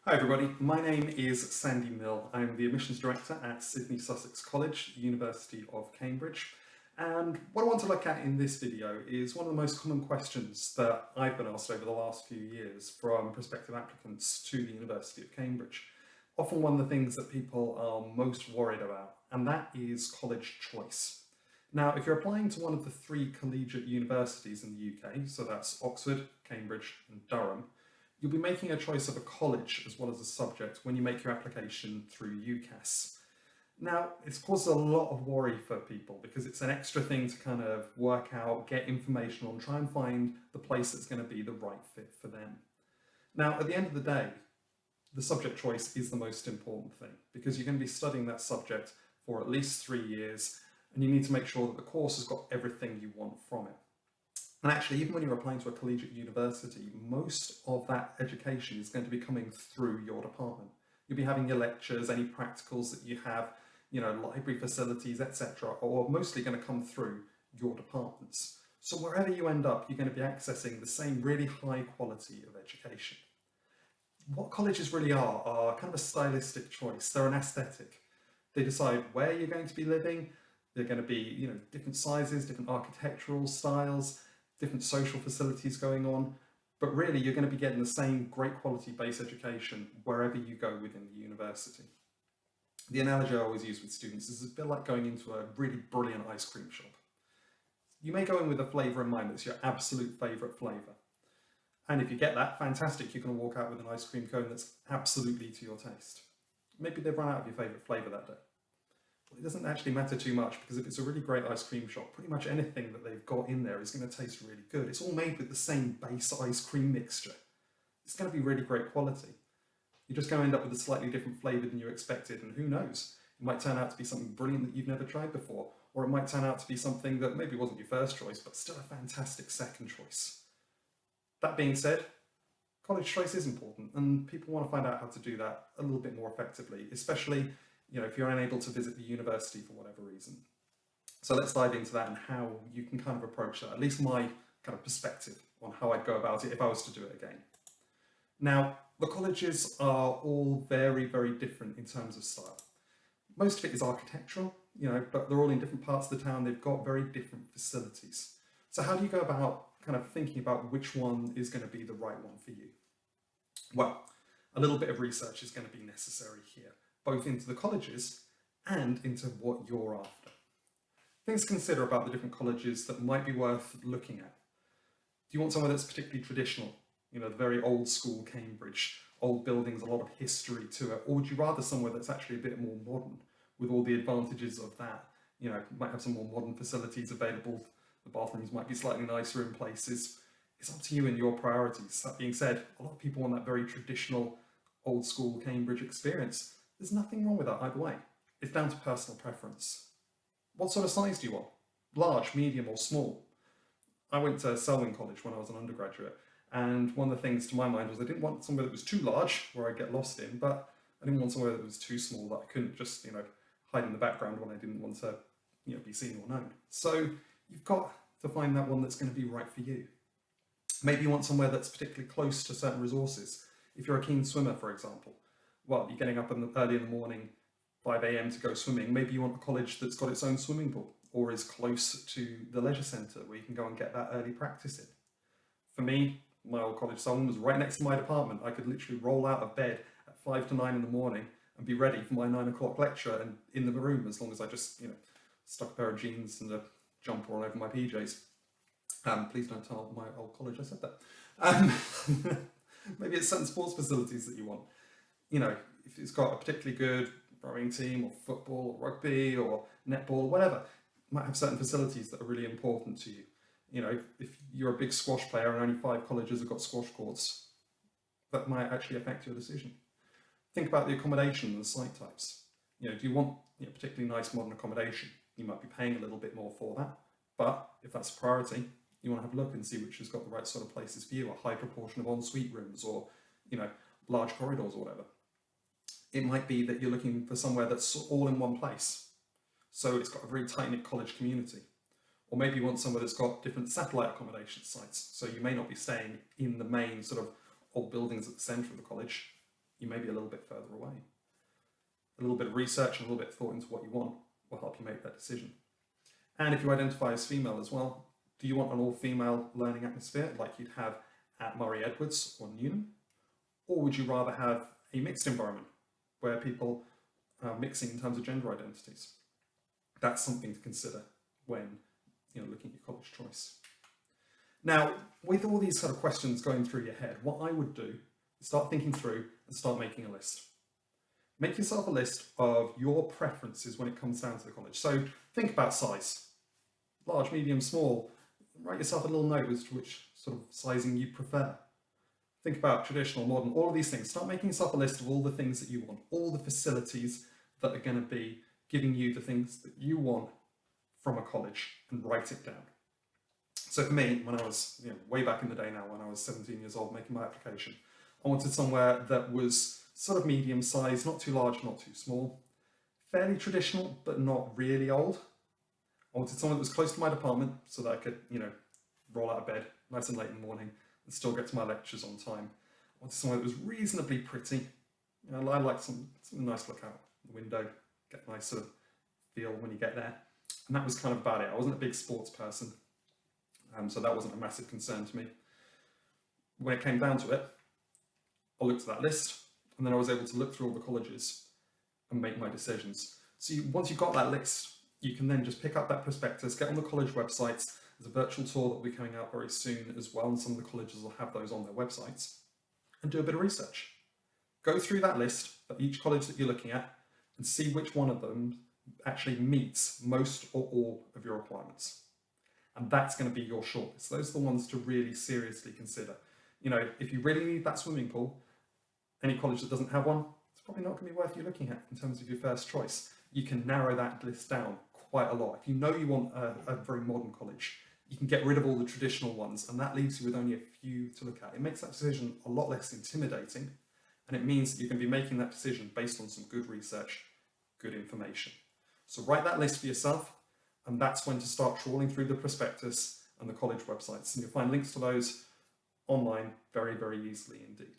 Hi everybody, my name is Sandy Mill. I'm the Admissions Director at Sidney Sussex College, University of Cambridge. And what I want to look at in this video is one of the most common questions that I've been asked over the last few years from prospective applicants to the University of Cambridge. Often one of the things that people are most worried about, and that is college choice. Now, if you're applying to one of the three collegiate universities in the UK, so that's Oxford, Cambridge and Durham, you'll be making a choice of a college as well as a subject when you make your application through UCAS. Now, it's caused a lot of worry for people because it's an extra thing to kind of work out, get information on, try and find the place that's going to be the right fit for them. Now, at the end of the day, the subject choice is the most important thing because you're going to be studying that subject for at least 3 years and you need to make sure that the course has got everything you want from it. And actually, even when you're applying to a collegiate university, most of that education is going to be coming through your department. You'll be having your lectures, any practicals that you have, library facilities, etc., are mostly going to come through your departments. So wherever you end up, you're going to be accessing the same really high quality of education. What colleges really are kind of a stylistic choice. They're an aesthetic. They decide where you're going to be living. They're going to be, different sizes, different architectural styles, different social facilities going on, but really you're going to be getting the same great quality base education wherever you go within the university. The analogy I always use with students is a bit like going into a really brilliant ice cream shop. You may go in with a flavour in mind that's your absolute favourite flavour. And if you get that, fantastic, you're going to walk out with an ice cream cone that's absolutely to your taste. Maybe they've run out of your favourite flavour that day. It doesn't actually matter too much because if it's a really great ice cream shop, pretty much anything that they've got in there is going to taste really good. It's all made with the same base ice cream mixture. It's going to be really great quality. You're just going to end up with a slightly different flavour than you expected, and who knows? It might turn out to be something brilliant that you've never tried before, or it might turn out to be something that maybe wasn't your first choice, but still a fantastic second choice. That being said, college choice is important, and people want to find out how to do that a little bit more effectively, especially if you're unable to visit the university for whatever reason. So let's dive into that and how you can kind of approach that, at least my kind of perspective on how I'd go about it if I was to do it again. Now, the colleges are all very, very different in terms of style. Most of it is architectural, but they're all in different parts of the town. They've got very different facilities. So how do you go about kind of thinking about which one is going to be the right one for you? Well, a little bit of research is going to be necessary here, both into the colleges and into what you're after. Things to consider about the different colleges that might be worth looking at. Do you want somewhere that's particularly traditional? The very old school Cambridge, old buildings, a lot of history to it, or would you rather somewhere that's actually a bit more modern with all the advantages of that? Might have some more modern facilities available. The bathrooms might be slightly nicer in places. It's up to you and your priorities. That being said, a lot of people want that very traditional old school Cambridge experience. There's nothing wrong with that either way. It's down to personal preference. What sort of size do you want? Large, medium or small? I went to Selwyn College when I was an undergraduate, and one of the things to my mind was I didn't want somewhere that was too large where I'd get lost in, but I didn't want somewhere that was too small that I couldn't just hide in the background when I didn't want to be seen or known. So you've got to find that one that's going to be right for you. Maybe you want somewhere that's particularly close to certain resources. If you're a keen swimmer, for example, well, you're getting up early in the morning, 5 a.m. to go swimming. Maybe you want a college that's got its own swimming pool or is close to the leisure centre where you can go and get that early practice in. For me, my old college, Selwyn, was right next to my department. I could literally roll out of bed at 5 to 9 in the morning and be ready for my 9 o'clock lecture and in the room as long as I just, stuck a pair of jeans and a jumper all over my PJs. Please don't tell my old college I said that. Maybe it's certain sports facilities that you want. If it's got a particularly good rowing team or football or rugby or netball or whatever, it might have certain facilities that are really important to you. If you're a big squash player and only 5 colleges have got squash courts, that might actually affect your decision. Think about the accommodation and the site types. Do you want particularly nice modern accommodation? You might be paying a little bit more for that, but if that's a priority, you want to have a look and see which has got the right sort of places for you, a high proportion of ensuite rooms or, large corridors or whatever. It might be that you're looking for somewhere that's all in one place. So it's got a very tight-knit college community. Or maybe you want somewhere that's got different satellite accommodation sites. So you may not be staying in the main sort of old buildings at the centre of the college. you may be a little bit further away. A little bit of research and a little bit of thought into what you want will help you make that decision. And if you identify as female as well, do you want an all-female learning atmosphere like you'd have at Murray Edwards or Newnham? Or would you rather have a mixed environment where people are mixing in terms of gender identities? That's something to consider when looking at your college choice. Now, with all these sort of questions going through your head, what I would do is start thinking through and start making a list. Make yourself a list of your preferences when it comes down to the college. So think about size. Large, medium, small. Write yourself a little note as to which sort of sizing you prefer. Think about traditional, modern, all of these things. Start making yourself a list of all the things that you want, all the facilities that are going to be giving you the things that you want from a college, and write it down. So for me, when I was way back in the day now, when I was 17 years old making my application, I wanted somewhere that was sort of medium size, not too large, not too small, fairly traditional, but not really old. I wanted somewhere that was close to my department so that I could, roll out of bed nice and late in the morning and still get to my lectures on time. I wanted somewhere that was reasonably pretty. I like something nice to look out the window, get a nice sort of feel when you get there. And that was kind of about it. I wasn't a big sports person, so that wasn't a massive concern to me. When it came down to it, I looked at that list, and then I was able to look through all the colleges and make my decisions. So once you've got that list, you can then just pick up that prospectus, get on the college websites. There's a virtual tour that will be coming out very soon as well, and some of the colleges will have those on their websites, and do a bit of research. Go through that list for each college that you're looking at and see which one of them actually meets most or all of your requirements. And that's going to be your shortlist. Those are the ones to really seriously consider. If you really need that swimming pool, any college that doesn't have one, it's probably not going to be worth you looking at in terms of your first choice. You can narrow that list down quite a lot. If you know you want a very modern college, you can get rid of all the traditional ones, and that leaves you with only a few to look at. It makes that decision a lot less intimidating, and it means that you can be making that decision based on some good research, good information. So write that list for yourself, and that's when to start trawling through the prospectus and the college websites. And you'll find links to those online very, very easily indeed.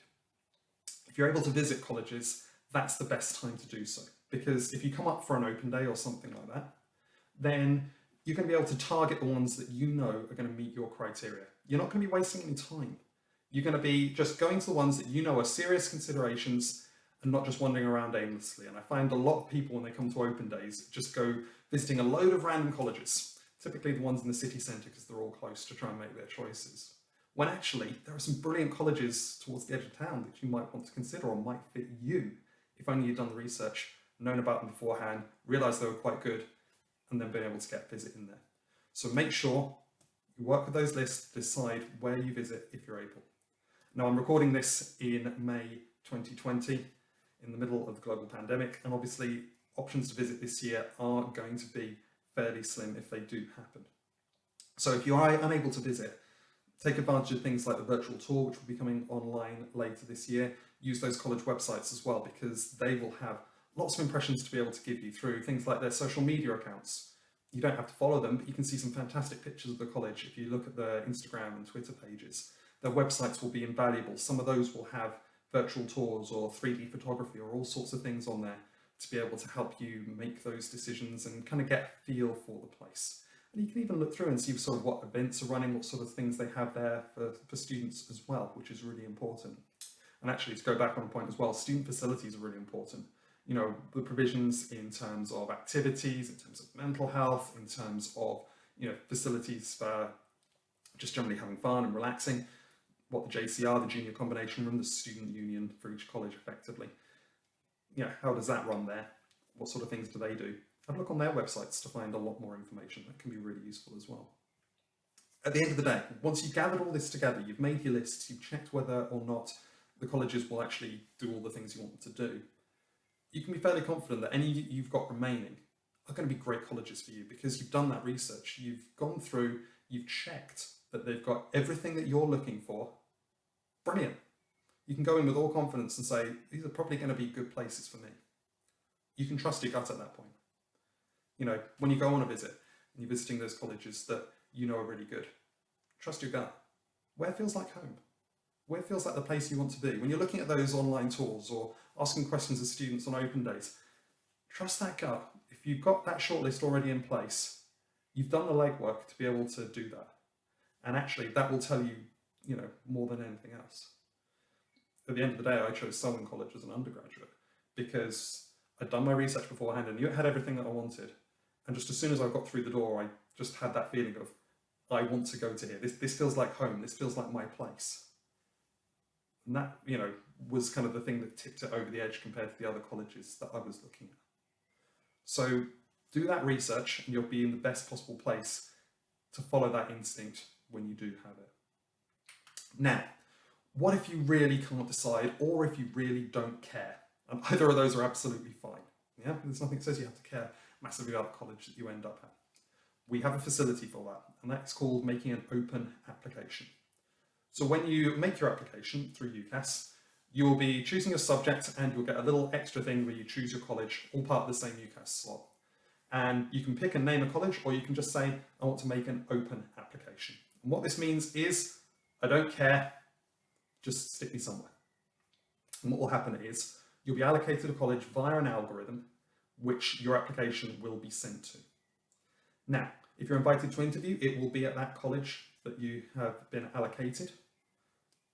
If you're able to visit colleges, that's the best time to do so. Because if you come up for an open day or something like that, then you're going to be able to target the ones that you know are going to meet your criteria. You're not going to be wasting any time. You're going to be just going to the ones that you know are serious considerations and not just wandering around aimlessly. And I find a lot of people, when they come to open days, just go visiting a load of random colleges, typically the ones in the city centre because they're all close, to try and make their choices. When actually, there are some brilliant colleges towards the edge of town that you might want to consider or might fit you, if only you'd done the research, known about them beforehand, realised they were quite good, and then been able to get a visit in there. So make sure you work with those lists, decide where you visit if you're able. Now, I'm recording this in May 2020, in the middle of the global pandemic, and obviously options to visit this year are going to be fairly slim if they do happen. So if you are unable to visit, take advantage of things like the virtual tour, which will be coming online later this year. Use those college websites as well, because they will have lots of impressions to be able to give you through things like their social media accounts. You don't have to follow them, but you can see some fantastic pictures of the college if you look at their Instagram and Twitter pages. Their websites will be invaluable. Some of those will have virtual tours or 3D photography or all sorts of things on there to be able to help you make those decisions and kind of get a feel for the place. And you can even look through and see sort of what events are running, what sort of things they have there for students as well, which is really important. And actually, to go back on a point as well, student facilities are really important. The provisions in terms of activities, in terms of mental health, in terms of, facilities for just generally having fun and relaxing, what the JCR, the Junior Combination Room, the student union for each college effectively. How does that run there? What sort of things do they do? Have a look on their websites to find a lot more information. That can be really useful as well. At the end of the day, once you've gathered all this together, you've made your lists, you've checked whether or not the colleges will actually do all the things you want them to do, you can be fairly confident that any you've got remaining are going to be great colleges for you because you've done that research, you've gone through, you've checked that they've got everything that you're looking for. Brilliant. You can go in with all confidence and say, these are probably going to be good places for me. You can trust your gut at that point. When you go on a visit and you're visiting those colleges that you know are really good, trust your gut. Where feels like home? where feels like the place you want to be. When you're looking at those online tools or asking questions of students on open days, trust that gut. If you've got that shortlist already in place, you've done the legwork to be able to do that. And actually that will tell you, more than anything else. At the end of the day, I chose Selwyn College as an undergraduate because I'd done my research beforehand and knew it had everything that I wanted. And just as soon as I got through the door, I just had that feeling of, I want to go to here. This feels like home. This feels like my place. And that, was kind of the thing that tipped it over the edge compared to the other colleges that I was looking at. So do that research and you'll be in the best possible place to follow that instinct when you do have it. Now, what if you really can't decide, or if you really don't care? And either of those are absolutely fine. Yeah, there's nothing that says you have to care massively about the college that you end up at. We have a facility for that, and that's called making an open application. So when you make your application through UCAS, you'll be choosing a subject and you'll get a little extra thing where you choose your college, all part of the same UCAS slot. And you can pick and name a college, or you can just say, I want to make an open application. And what this means is, I don't care, just stick me somewhere. And what will happen is, you'll be allocated a college via an algorithm, which your application will be sent to. Now, if you're invited to interview, it will be at that college that you have been allocated,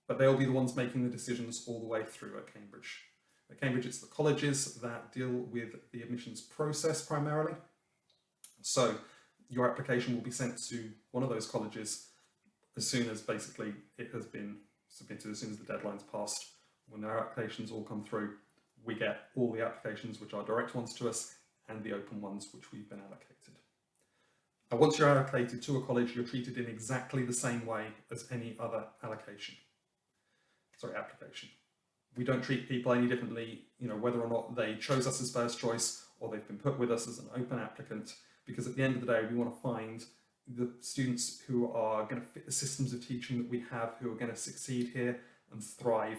but they'll be the ones making the decisions all the way through at Cambridge. At Cambridge, it's the colleges that deal with the admissions process primarily. So your application will be sent to one of those colleges as soon as basically it has been submitted, as soon as the deadline's passed. When our applications all come through, we get all the applications which are direct ones to us and the open ones which we've been allocated. Now, once you're allocated to a college, you're treated in exactly the same way as any other application. We don't treat people any differently, whether or not they chose us as first choice or they've been put with us as an open applicant, because at the end of the day, we want to find the students who are going to fit the systems of teaching that we have, who are going to succeed here and thrive.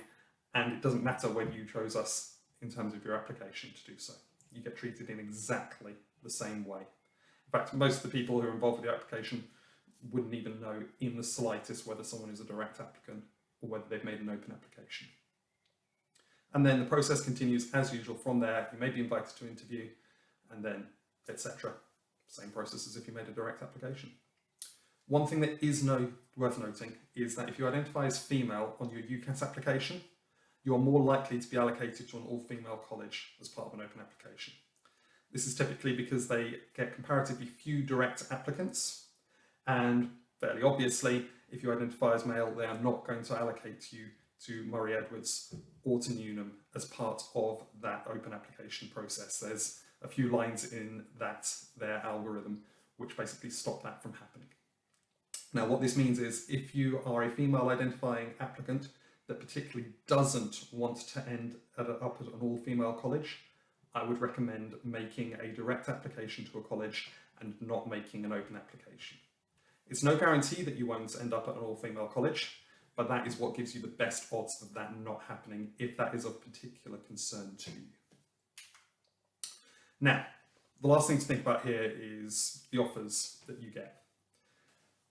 And it doesn't matter whether you chose us in terms of your application to do so. You get treated in exactly the same way. In fact, most of the people who are involved with the application wouldn't even know in the slightest whether someone is a direct applicant or whether they've made an open application. And then the process continues as usual from there. You may be invited to interview and then etc. Same process as if you made a direct application. One thing that is worth noting is that if you identify as female on your UCAS application, you are more likely to be allocated to an all-female college as part of an open application. This is typically because they get comparatively few direct applicants, and fairly obviously, if you identify as male, they are not going to allocate you to Murray Edwards or to Newnham as part of that open application process. There's a few lines in their algorithm which basically stop that from happening. Now, what this means is if you are a female identifying applicant that particularly doesn't want to end up at an all-female college, I would recommend making a direct application to a college and not making an open application. It's no guarantee that you won't end up at an all-female college, but that is what gives you the best odds of that not happening if that is of particular concern to you. Now, the last thing to think about here is the offers that you get.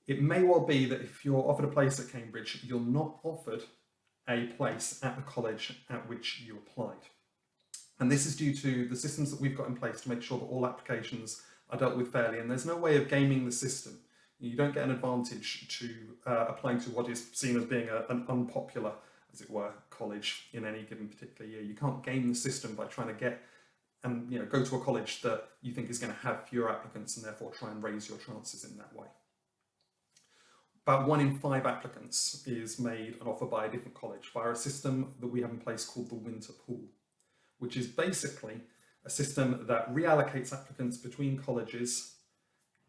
It may well be that if you're offered a place at Cambridge, you're not offered a place at the college at which you applied. And this is due to the systems that we've got in place to make sure that all applications are dealt with fairly, and there's no way of gaming the system. You don't get an advantage to applying to what is seen as being an unpopular, as it were, college in any given particular year. You can't game the system by trying to get and go to a college that you think is going to have fewer applicants and therefore try and raise your chances in that way. About 1 in 5 applicants is made an offer by a different college via a system that we have in place called the winter pool, which is basically a system that reallocates applicants between colleges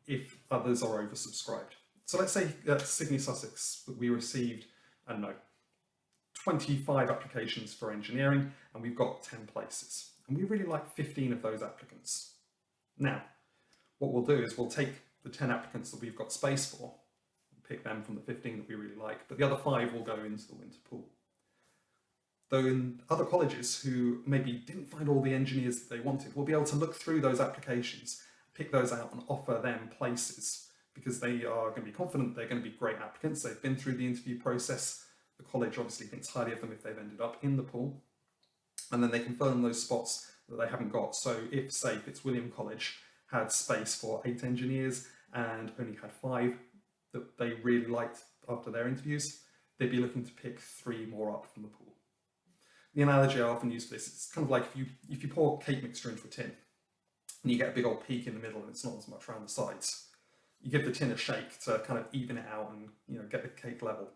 if others are oversubscribed. So let's say at Sidney, Sussex, that we received, 25 applications for engineering, and we've got 10 places. And we really like 15 of those applicants. Now, what we'll do is we'll take the 10 applicants that we've got space for, and pick them from the 15 that we really like, but the other 5 will go into the winter pool. Though in other colleges who maybe didn't find all the engineers that they wanted, will be able to look through those applications, pick those out and offer them places because they are going to be confident they're going to be great applicants. They've been through the interview process. The college obviously thinks highly of them if they've ended up in the pool, and then they confirm those spots that they haven't got. So if, say, Fitzwilliam College had space for 8 engineers and only had 5 that they really liked after their interviews, they'd be looking to pick 3 more up from the pool. The analogy I often use for this is kind of like if you pour cake mixture into a tin and you get a big old peak in the middle and it's not as much around the sides, you give the tin a shake to kind of even it out and get the cake level.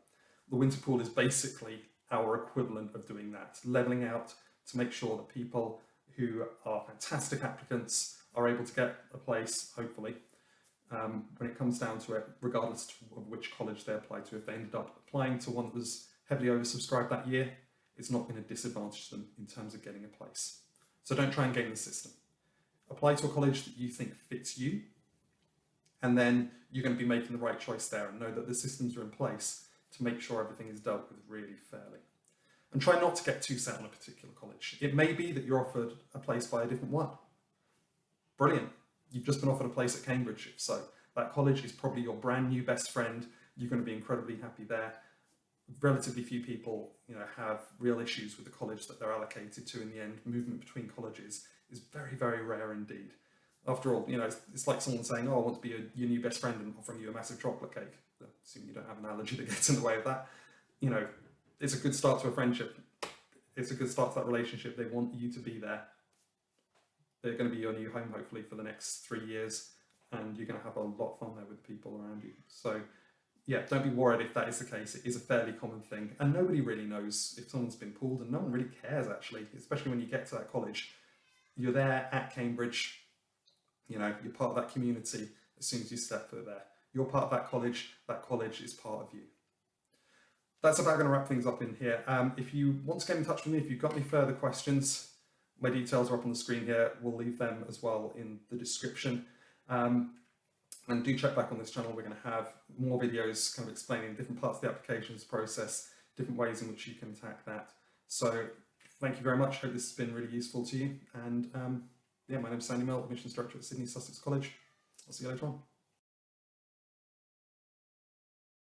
The winter pool is basically our equivalent of doing that, leveling out to make sure that people who are fantastic applicants are able to get a place, hopefully, when it comes down to it, regardless of which college they apply to. If they ended up applying to one that was heavily oversubscribed that year, it's not going to disadvantage them in terms of getting a place. So don't try and game the system. Apply to a college that you think fits you, and then you're going to be making the right choice there, and know that the systems are in place to make sure everything is dealt with really fairly. And try not to get too set on a particular college. It may be that you're offered a place by a different one. Brilliant. You've just been offered a place at Cambridge. If so, that college is probably your brand new best friend. You're going to be incredibly happy there. Relatively few people, have real issues with the college that they're allocated to in the end. Movement between colleges is very, very rare indeed. After all, it's like someone saying, "Oh, I want to be your new best friend," and offering you a massive chocolate cake. Assuming you don't have an allergy that gets in the way of that. It's a good start to a friendship. It's a good start to that relationship. They want you to be there. They're going to be your new home, hopefully, for the next 3 years, and you're going to have a lot of fun there with the people around you. So, yeah, don't be worried if that is the case. It is a fairly common thing, and nobody really knows if someone's been pulled, and no one really cares, actually, especially when you get to that college. You're there at Cambridge, you're part of that community as soon as you step foot there. You're part of that college is part of you. That's about going to wrap things up in here. If you want to get in touch with me, if you've got any further questions, my details are up on the screen here. We'll leave them as well in the description. And do check back on this channel. We're going to have more videos kind of explaining different parts of the applications process, different ways in which you can attack that. So thank you very much. Hope this has been really useful to you. And my name is Sidney, Admissions Director at Sidney Sussex College. I'll see you later on.